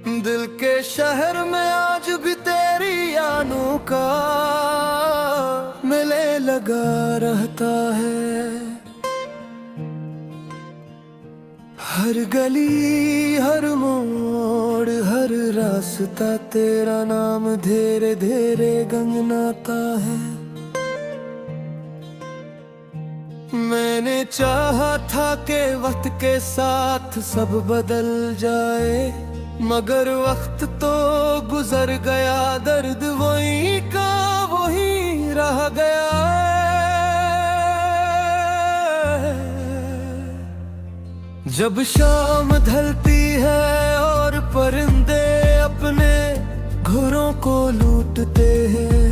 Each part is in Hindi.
दिल के शहर में आज भी तेरी यादों का मिले लगा रहता है। हर गली हर मोड़ हर रास्ता तेरा नाम धीरे धीरे गंगनाता है। मैंने चाहा था कि वक्त के साथ सब बदल जाए, मगर वक्त तो गुजर गया, दर्द वही का वही रह गया। जब शाम ढलती है और परिंदे अपने घरों को लूटते हैं,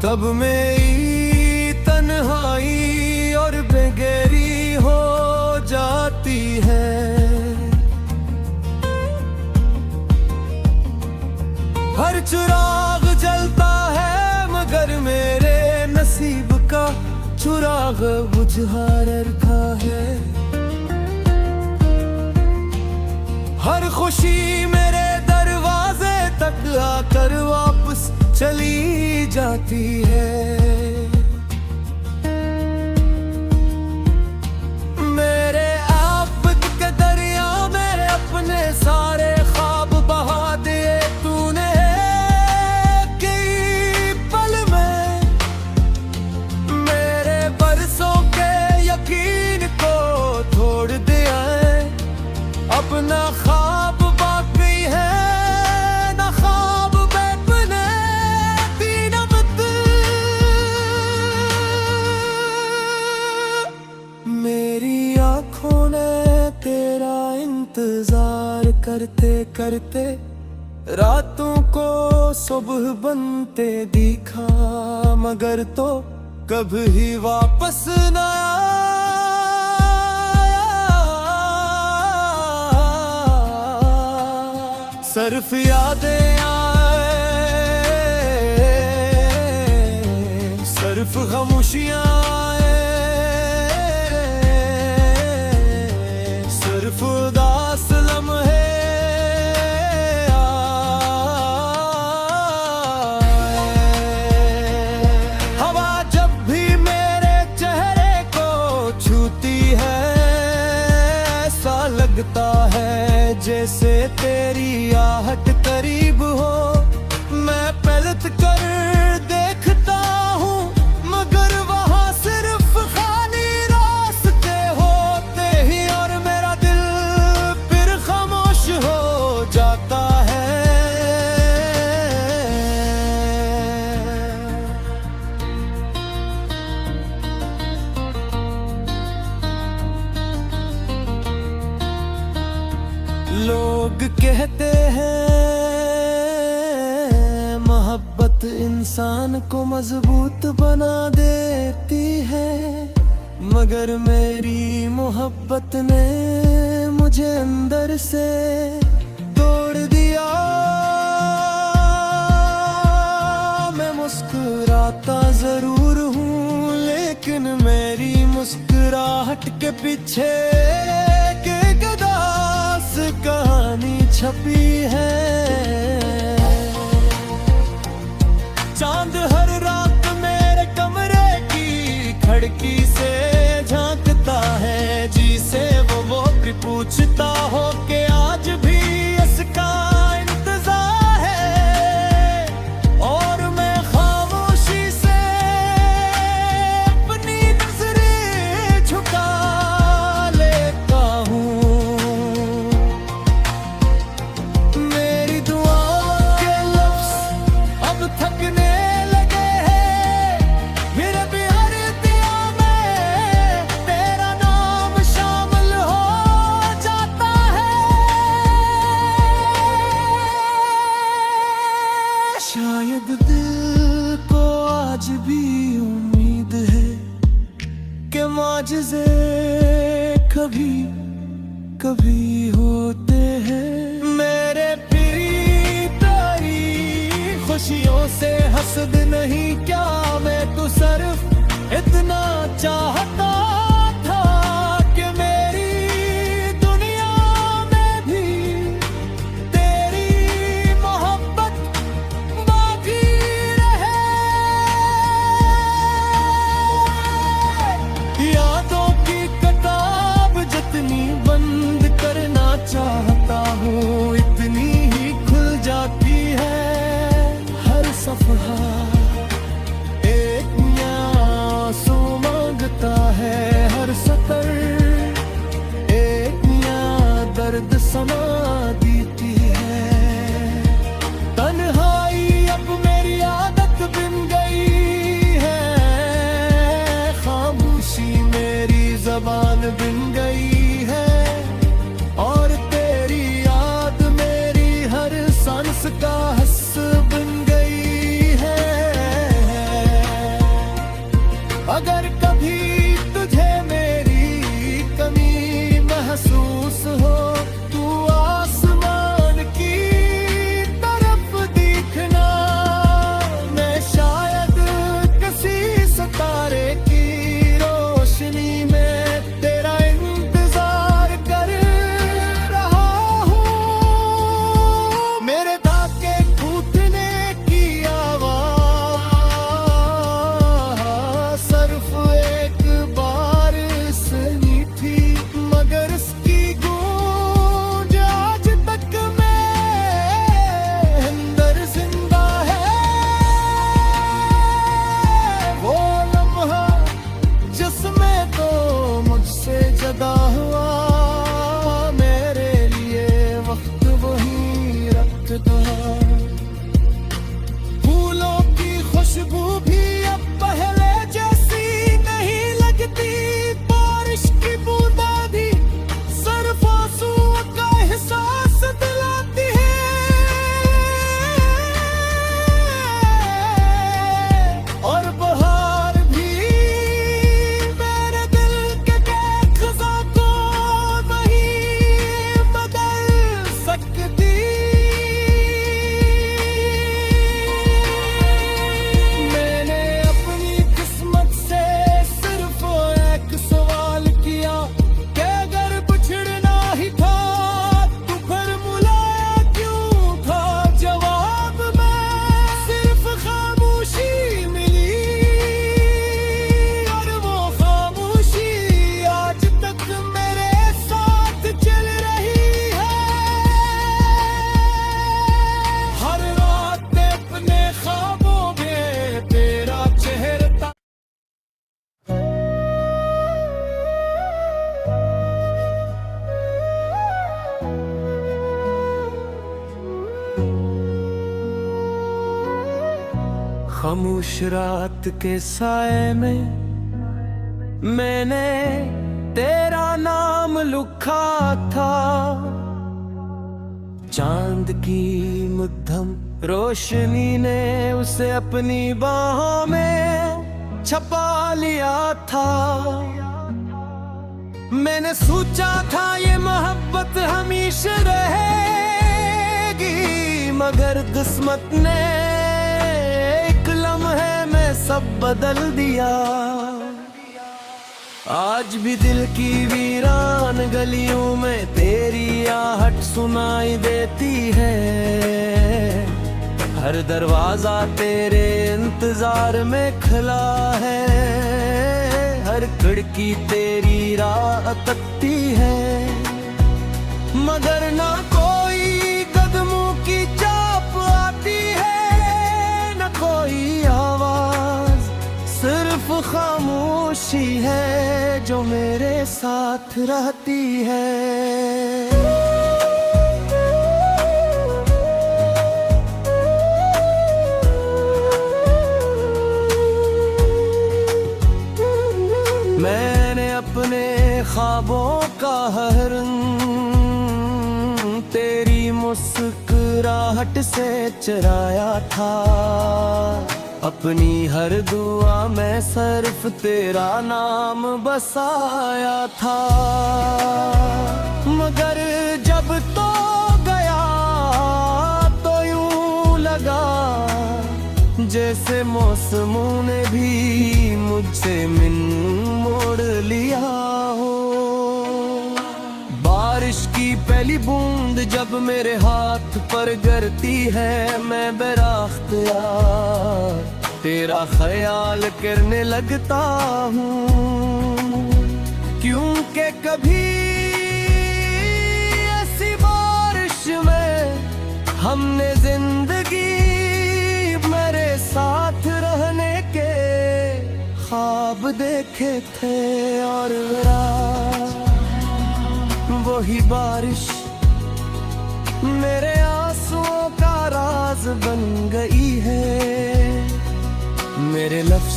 तब मेरी तन्हाई और बेगैरी हो जाती है। हर चिराग जलता है मगर मेरे नसीब का चिराग बुझा रखा है। हर खुशी मेरे दरवाजे तक आकर वापस चली जाती है। मेरे आफत के दरिया में अपने सारे ख्वाब बहा दिए तूने कई पल में। मेरे बरसों के यकीन को तोड़ दिया है, अपना ख्वाब बाकी है ना ख्वाब बेपने दीना मत। मेरी आँखों ने तेरा इंतजार करते करते रातों को सुबह बनते दिखा, मगर तो कभी वापस न आया। सिर्फ यादें आए, सिर्फ खामोशियां आए, सिर्फ उदास लम्हे लगता है जैसे तेरी आहट करीब हो। मैं पलट कर देखता हूँ मगर वहाँ सिर्फ खाली रास्ते होते ही, और मेरा दिल फिर खामोश हो जाता है। लोग कहते हैं मोहब्बत इंसान को मजबूत बना देती है, मगर मेरी मोहब्बत ने मुझे अंदर से तोड़ दिया। मैं मुस्कुराता जरूर हूँ लेकिन मेरी मुस्कुराहट के पीछे के गदास कहानी छपी है। चांद हर रात मेरे कमरे की खिड़की से झांकता है, जिसे वो भी पूछता हो कि आज भी इसका इंतजार है। और मैं खामोशी से अपनी नजरें झुका लेता हूँ। मेरी दुआओं के लफ्ज़ अब थकने लगे हैं, मेरे प्यार दिया में तेरा नाम शामिल हो जाता है। शायद दिल को आज भी उम्मीद है कि माजिज़े कभी कभी होते हैं। मेरे प्यारी तेरी खुशियों से हसद नहीं क्या, मैं तो सिर्फ इतना चाहता था कि मेरी दुनिया सना देती है। तन्हाई अब मेरी आदत बन गई है, खामोशी मेरी ज़बान बन गई है, और तेरी याद मेरी हर सांस का हस बन गई है। अगर कभी तुझे मेरी कमी महसूस हो, तू आसमान की तरफ देखना, मैं शायद किसी सितारे की रोशनी में तेरा इंतजार कर रहा हूँ। मेरे धागे टूटने की आवाज़ सिर्फ एक बार सुनी थी, मगर इसकी गूंज आज तक मेरे अंदर जिंदा है। वो लम्हा जिसमें तो मुझसे जुदा हुआ, मेरे लिए वक्त वही रख दो। फूलों की खुशबू भी अब पहले जैसी नहीं लगती, बारिश की बूंदा भी सिर्फ आंसुओं का एहसास दिलाती है। और बहार भी मेरे दिल के खज़ा को नहीं बदल सकती। मैंने अपनी किस्मत से सिर्फ एक सवाल किया कि अगर बिछड़ना ही था तो फिर मुलाया क्यों था। जवाब में सिर्फ खामोशी मिली, और वो खामोशी आज तक मेरे साथ चल रही है। हर रात अपने ख्वाबों में तेरा चेहरा खामोश रात के साए में मैंने तेरा नाम लिखा था। चांद की मध्यम रोशनी ने उसे अपनी बाहों में छपा लिया था। मैंने सोचा था ये मोहब्बत हमेशा रहेगी, मगर किस्मत ने एक लम्हे में सब बदल दिया। आज भी दिल की वीरान गलियों में तेरी आहट सुनाई देती है। हर दरवाजा तेरे इंतजार में खुला है, हर खिड़की तेरी राह तकती है, मगर ना कोई कदमों की चाप आती है, न कोई आवाज, सिर्फ खामोशी है जो मेरे साथ रहती है। मैंने अपने ख्वाबों का हर रंग तेरी मुस्कुराहट से चुराया था। अपनी हर दुआ में सिर्फ तेरा नाम बसाया था, मगर जब तो गया तो यूं लगा जैसे मौसमों ने भी मुझसे मोड़ लिया हो। बारिश की पहली बूंद जब मेरे हाथ पर गिरती है, मैं बेराख्तियार तेरा ख्याल करने लगता हूँ, क्योंकि कभी ऐसी बारिश में हमने जिंदगी मेरे साथ रहने के ख्वाब देखे थे। और वही बारिश मेरे आंसुओं का राज बन गई है। मेरे लफ्ज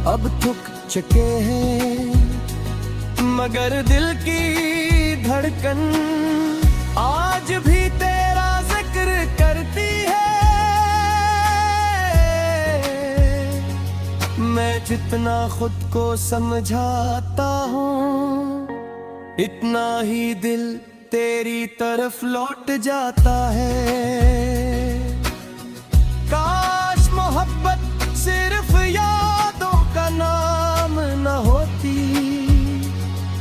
अब थक चुके हैं, मगर दिल की धड़कन आज भी तेरा जिक्र करती है। मैं जितना खुद को समझाता हूँ, इतना ही दिल तेरी तरफ लौट जाता है। काश मोहब्बत सिर्फ यादों का नाम न होती,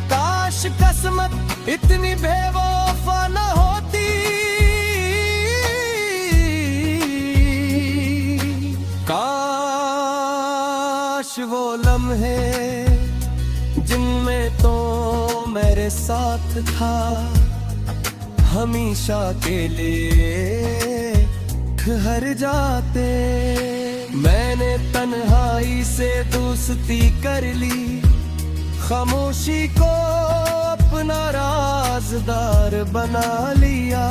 काश किस्मत इतनी बेवफा न होती। काश वो लम्हे जिनमें तो मेरे साथ था, हमेशा के लिए ठहर जाते। मैंने तन्हाई से दोस्ती कर ली, खामोशी को अपना राज़दार बना लिया,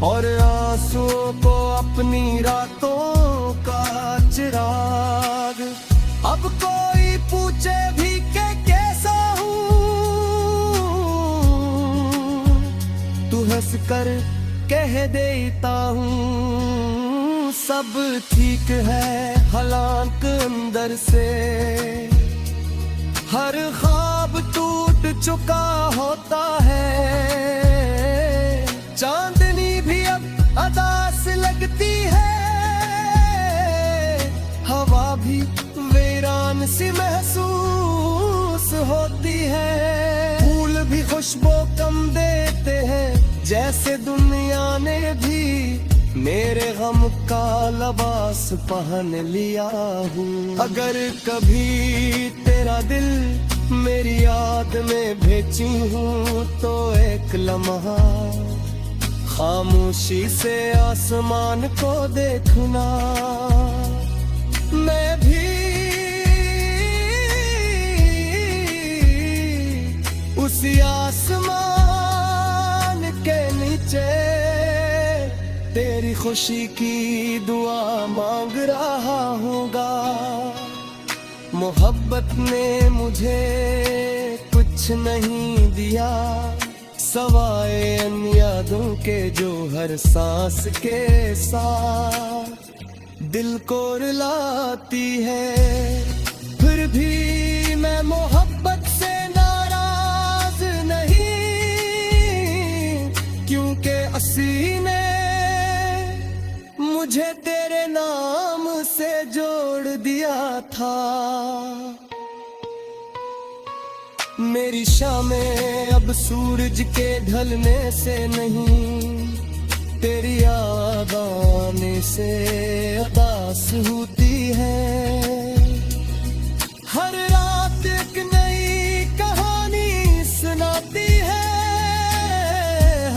और आंसुओं को अपनी रातों का चिराग। अब कोई पूछे भी कि कैसा हूँ, तू हंस कर कह देता हूँ सब ठीक है। हालांकि अंदर से हर ख्वाब टूट चुका होता है। चांदनी भी अब अदास लगती है, हवा भी वीरान सी महसूस होती है। फूल भी खुशबू कम देते हैं, जैसे दुनिया ने भी मेरे गम का लिबास पहन लिया हूँ। अगर कभी तेरा दिल मेरी याद में भेजी हूँ, तो एक लम्हा खामोशी से आसमान को देखना। मैं भी उसी आसमान के नीचे तेरी खुशी की दुआ मांग रहा हूँगा। मोहब्बत ने मुझे कुछ नहीं दिया, सवाए इन यादों के जो हर सांस के साथ दिल को रुलाती है। फिर भी मैं मोहब्बत से नाराज नहीं, क्योंकि असी ने मुझे तेरे नाम से जोड़ दिया था। मेरी शामें अब सूरज के ढलने से नहीं, तेरी याद आने से उदास होती है। हर रात एक नई कहानी सुनाती है,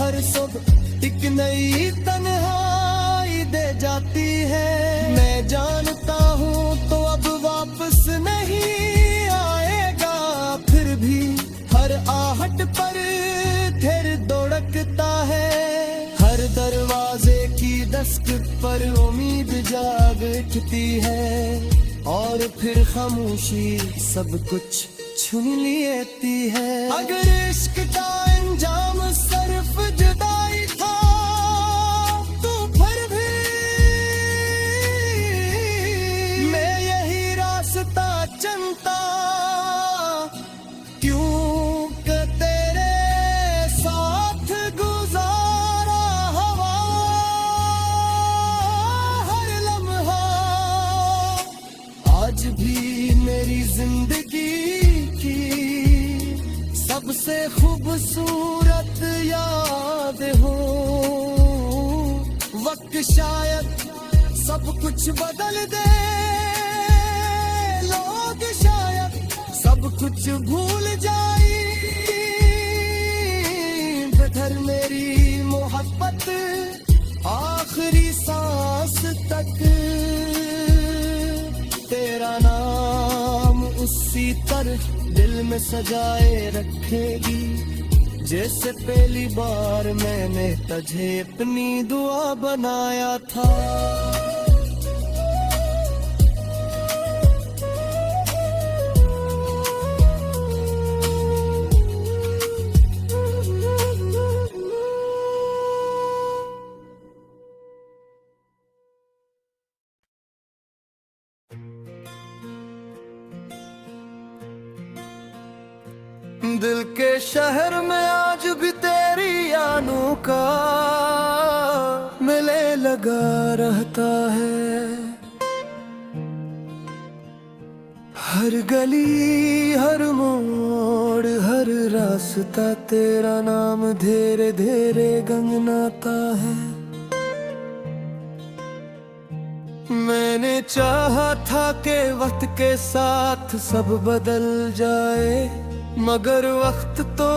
हर सुबह एक नई तन्हाई दे जाती है। मैं जानता हूँ तो अब वापस नहीं आएगा, फिर भी हर आहट पर फिर दौड़कता है। हर दरवाजे की दस्तक पर उम्मीद जाग उठती है, और फिर खामोशी सब कुछ छीन लेती है। अगर इश्क का अंजाम सिर्फ जुदाई था, तो फिर भी मैं यही रास्ता चुनता। क्यों कि तेरे साथ गुजारा हवा हर लम्हा आज भी मेरी जिंदगी की सबसे खूबसूरत याद हो। वक्त शायद सब कुछ बदल दे, लोग शायद सब कुछ भूल जाए, मगर मेरी मोहब्बत आखिरी सांस तक तेरा नाम उसी तरह दिल में सजाए रखेगी, जैसे पहली बार मैंने तुझे अपनी दुआ बनाया था। दिल के शहर में आज भी तेरी यादों का मिले लगा रहता है। हर गली हर मोड़ हर रास्ता तेरा नाम धीरे धीरे गंगनाता है। मैंने चाहा था कि वक्त के साथ सब बदल जाए, मगर वक्त तो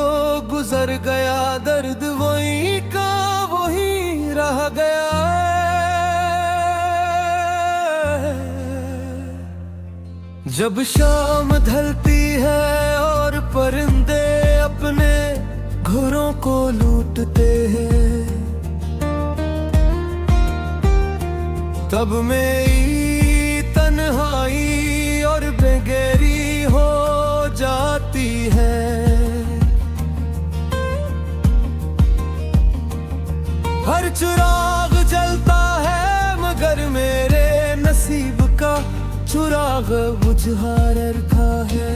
गुजर गया, दर्द वही का वही रह गया। जब शाम ढलती है और परिंदे अपने घरों को लूटते हैं, तब मेरी तन्हाई और बेगैरी हो जाती है। हर चिराग जलता है मगर मेरे नसीब का चिराग बुझा रखा है।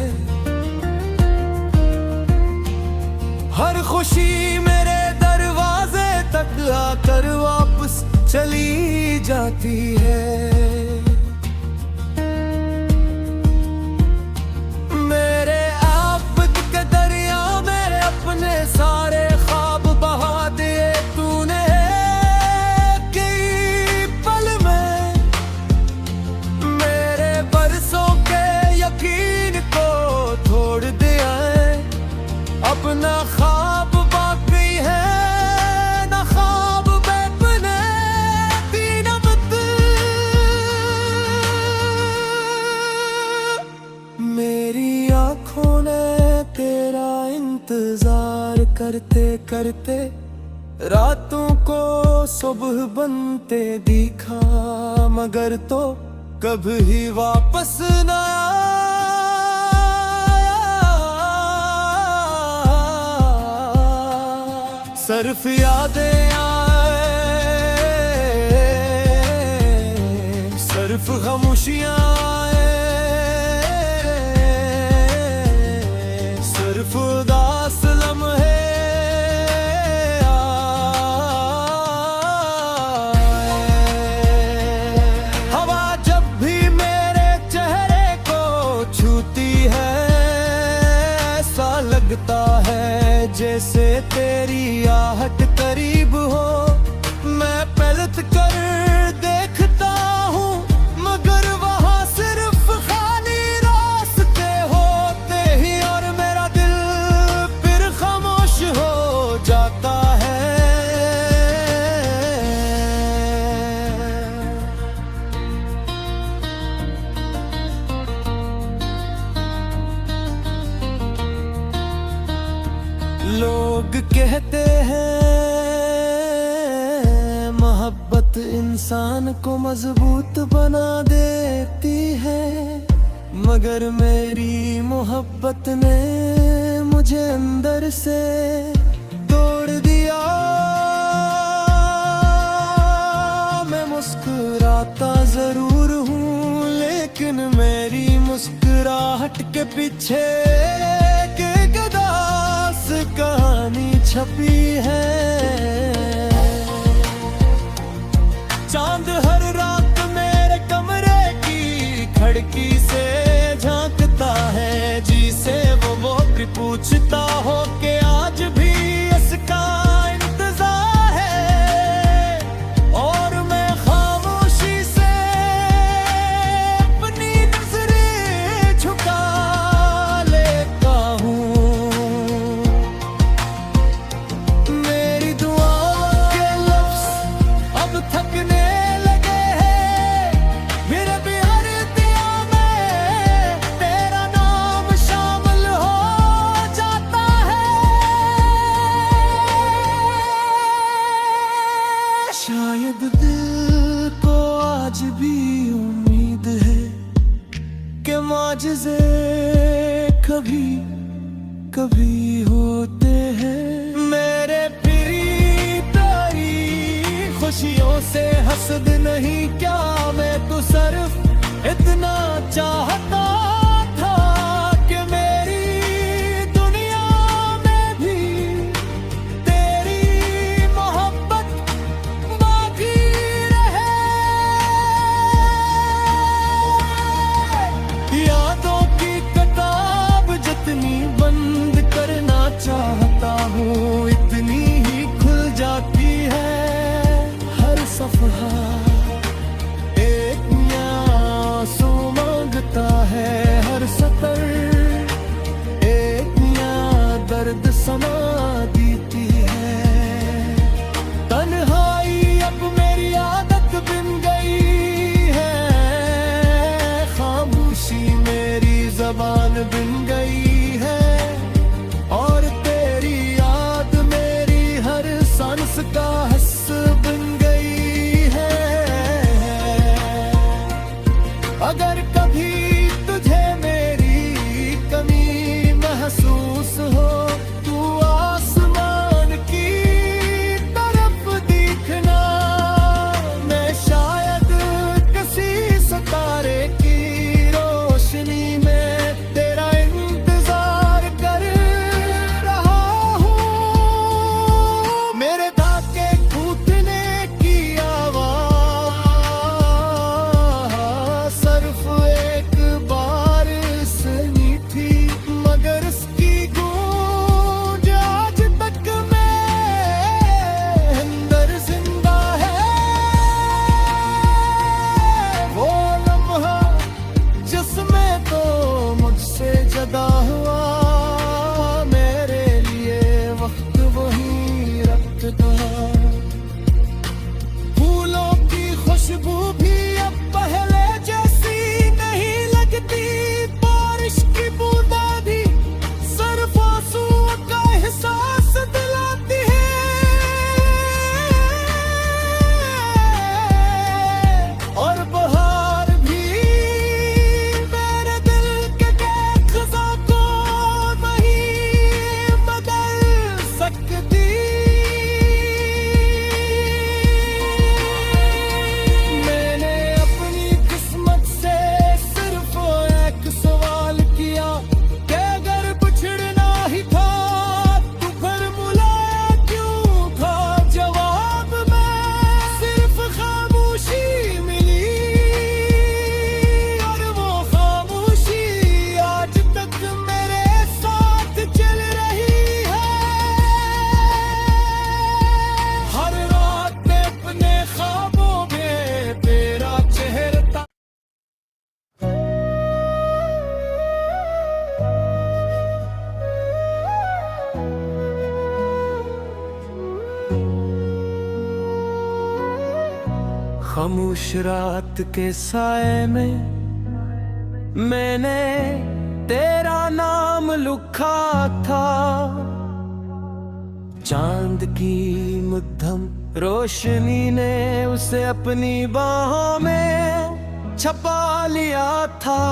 हर खुशी मेरे दरवाजे तक आकर वापस चली जाती है। सारे ख्वाब बहा दिए तूने कई पल में, मेरे बरसों के यकीन को तोड़ दिया है। अपना ख्वाब बाकी है ना ख्वाब बेपने दीनमत। मेरी आँखों ने तेरा इंतजार करते करते रातों को सुबह बनते दिखा, मगर तो कभी वापस न आया। सिर्फ यादें आए, सिर्फ खामोशियां आए, सिर्फ उदास लम्हे। हवा जब भी मेरे चेहरे को छूती है, ऐसा लगता है जैसे तेरी आहट करीब हो। मैं पलट कर देखता हूँ मगर वहाँ सिर्फ खाली रास्ते होते ही, और मेरा दिल फिर खामोश हो जाता है। लोग कहते हैं मोहब्बत इंसान को मजबूत बना देती है, मगर मेरी मोहब्बत ने मुझे अंदर से तोड़ दिया। मैं मुस्कुराता जरूर हूँ लेकिन मेरी मुस्कुराहट के पीछे एक उदास कहानी छपी है। चांद हर रात मेरे कमरे की खिड़की से झांकता है, जी से वो भी पूछता हो कि आज भी इसका इंतजार है। और मैं खामोशी से अपनी नजरें झुका लेता हूँ। मेरी दुआओं के लफ्ज़ अब थकने लगे हैं, मेरे भी हर दिया में माजिज़े कभी कभी होते हैं। मेरे प्यारी तारी खुशियों से हसद नहीं क्या, मैं तो सिर्फ इतना चाहता था कि मेरी दुनिया में भी तेरी मोहब्बत बाकी रहे। यादों की किताब जितनी बंद करना चाहता हूँ, इतनी ही खुल जाती है हर सफ़हा। एक आंसू मांगता है हर सतर, एक नया दर्द समा देती है। तन्हाई अब मेरी आदत बन गई है, खामोशी मेरी ज़बान बन गई है, और तेरी याद मेरी हर सांस का हिस्स बन गई है। अगर कभी तुझे मेरी कमी महसूस हो, तू आसमान की तरफ देखना। मैं शायद किसी सितारे की रोशनी में तेरा इंतजार कर रहा हूँ। मेरे धाके कूदने की आवाज़ सिर्फ एक बार सुनी थी, मगर उसकी गूंज आज तक मेरे अंदर जिंदा है। वो लम्हा जिसमें तो मुझसे जुदा हुआ, मेरे लिए वक्त वही रखता। फूलों की खुशबू भी अब पहले जैसी नहीं लगती, बारिश की बूंदा भी सिर्फ आंसुओं का एहसास दिलाती है। और बहार भी मेरे दिल के खज़ा को नहीं बदल सकती। मैंने अपनी किस्मत से सिर्फ एक सवाल किया कि अगर बिछड़ना ही था तो फिर बुलाया क्यों था। जवाब में सिर्फ खामोशी मिली, और वो खामोशी आज तक मेरे साथ चल रही है। हर रात अपने ख्वाबों में तेरा चेहरा खामोश रात के साए में मैंने तेरा नाम लिखा था। चांद की मध्यम रोशनी ने उसे अपनी बाहों में छपा लिया था।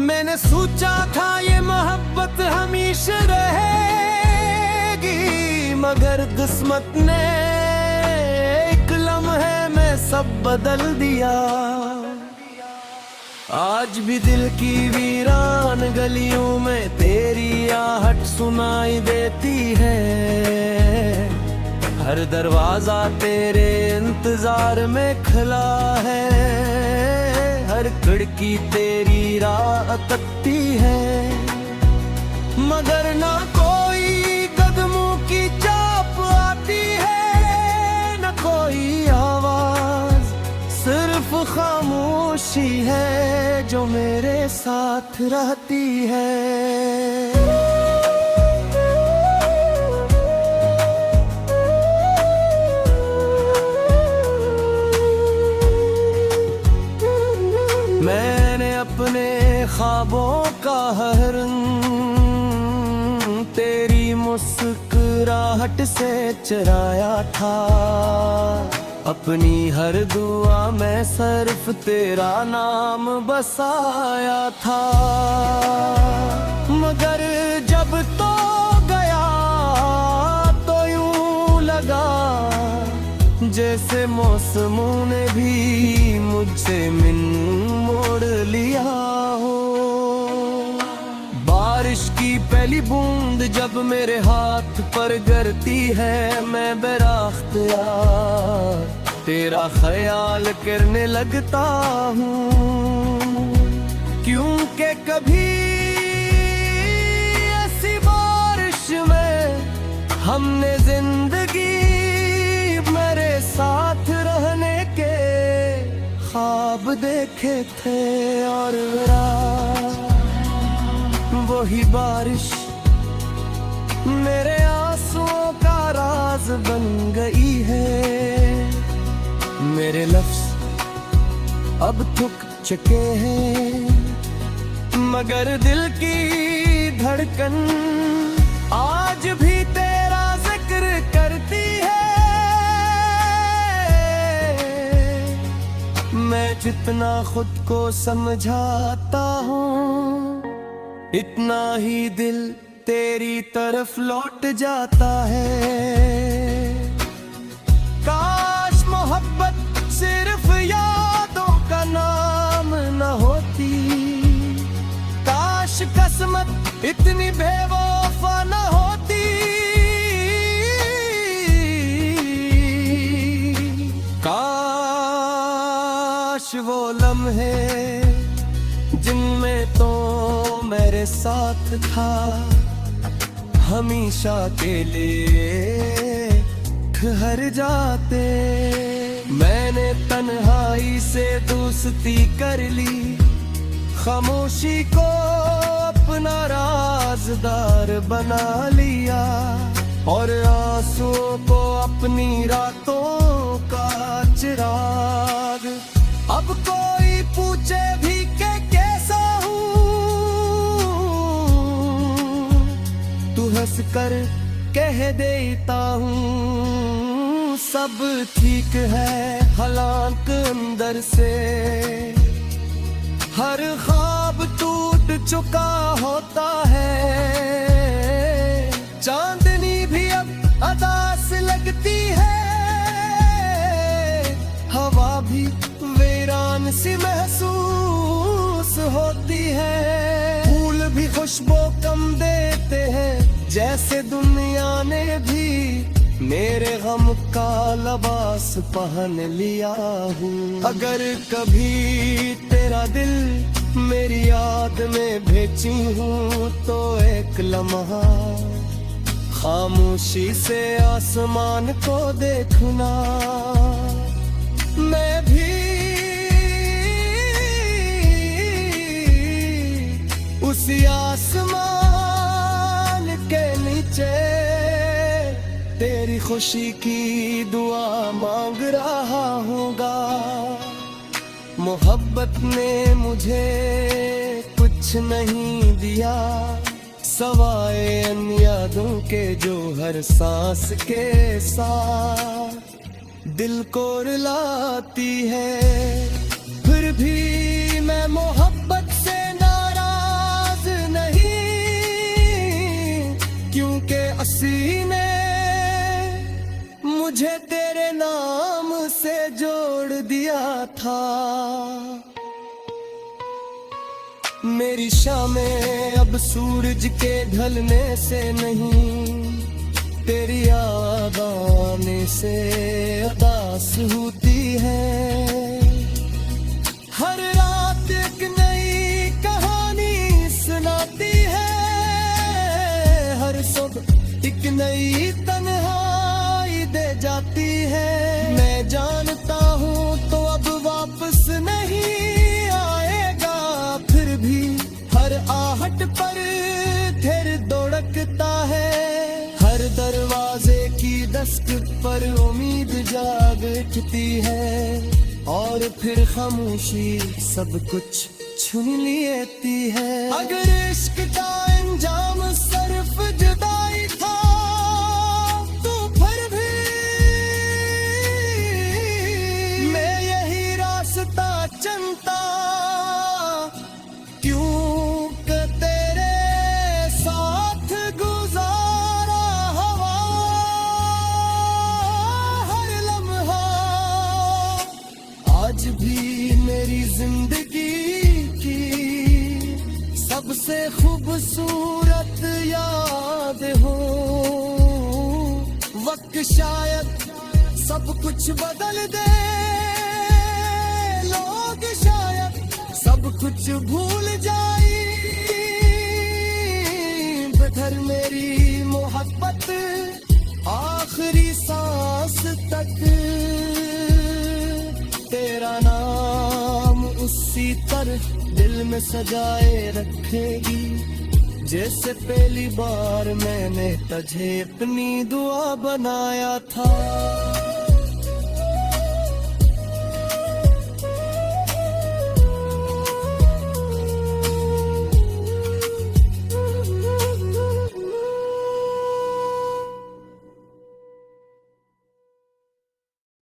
मैंने सोचा था ये मोहब्बत हमेशा रहेगी, मगर किस्मत ने एक लम्हे में सब बदल दिया। आज भी दिल की वीरान गलियों में तेरी आहट सुनाई देती है। हर दरवाजा तेरे इंतजार में खुला है, हर खिड़की तेरी राह तकती है, मगर ना कोई कदमों की चाप आती है, न कोई आवाज, सिर्फ खामोशी है जो मेरे साथ रहती है। मैंने अपने ख्वाबों का हर रंग तेरी मुस्कुराहट से चुराया था। अपनी हर दुआ में सिर्फ तेरा नाम बसाया था। मगर जब तो गया तो यूं लगा जैसे मौसमों ने भी मुझसे मुंह मोड़ लिया हो। बारिश की पहली बूंद जब मेरे हाथ पर गिरती है, मैं बेराख्त यार तेरा ख्याल करने लगता हूँ। क्योंकि कभी ऐसी बारिश में हमने जिंदगी मेरे साथ रहने के ख्वाब देखे थे, और मेरा वही बारिश मेरे आंसुओं का राज बन गई है। मेरे लफ्ज अब थक चुके हैं, मगर दिल की धड़कन आज भी तेरा जिक्र करती है। मैं जितना खुद को समझाता हूँ, इतना ही दिल तेरी तरफ लौट जाता है। काश मोहब्बत सिर्फ यादों का नाम न होती, काश किस्मत इतनी बेवफा न होती। काश वो लम्हे जिनमें तो मेरे साथ था हमेशा के लिए ठहर जाते। मैंने तन्हाई से दोस्ती कर ली, खामोशी को अपना राज़दार बना लिया, और आंसुओं को अपनी रातों का चिराग। अब कोई पूछे भी के कैसा हूँ, तू हंस कर कह देता हूँ सब ठीक है। हालांकि अंदर से हर ख्वाब टूट चुका होता है। चांदनी भी अब अदास लगती है, हवा भी वीरान सी महसूस होती है। फूल भी खुशबू कम देते हैं, जैसे दुनिया ने भी मेरे गम का लिबास पहन लिया हूँ। अगर कभी तेरा दिल मेरी याद में भेजी हूँ, तो एक लम्हा खामोशी से आसमान को देखना। मैं भी उसी आसमान के नीचे तेरी खुशी की दुआ मांग रहा होगा। मोहब्बत ने मुझे कुछ नहीं दिया, सवाए अन यादों के जो हर सांस के साथ दिल को रुलाती है। फिर भी मैं मोहब्बत से नाराज नहीं, क्योंकि असी ने मुझे तेरे नाम से जोड़ दिया था। मेरी शामें अब सूरज के ढलने से नहीं, तेरी याद आने से उदास होती है। हर रात एक नई कहानी सुनाती है, हर सुबह एक नई तन्हाई दे जाती है। मैं जानता हूँ तो अब वापस नहीं आएगा, फिर भी हर आहट पर फिर दौड़कता है। हर दरवाजे की दस्तक पर उम्मीद जाग उठती है, और फिर खामोशी सब कुछ छीन लेती है। अगर इश्क का अंजाम सिर्फ जुदाई था, तो फिर भी खूबसूरत याद हो। वक्त शायद सब कुछ बदल दे, लोग शायद सब कुछ भूल जाए, बदर मेरी मोहब्बत आखिरी सांस तक तेरा नाम उसी तरह दिल में सजाए रखेगी, जैसे पहली बार मैंने तुझे अपनी दुआ बनाया था।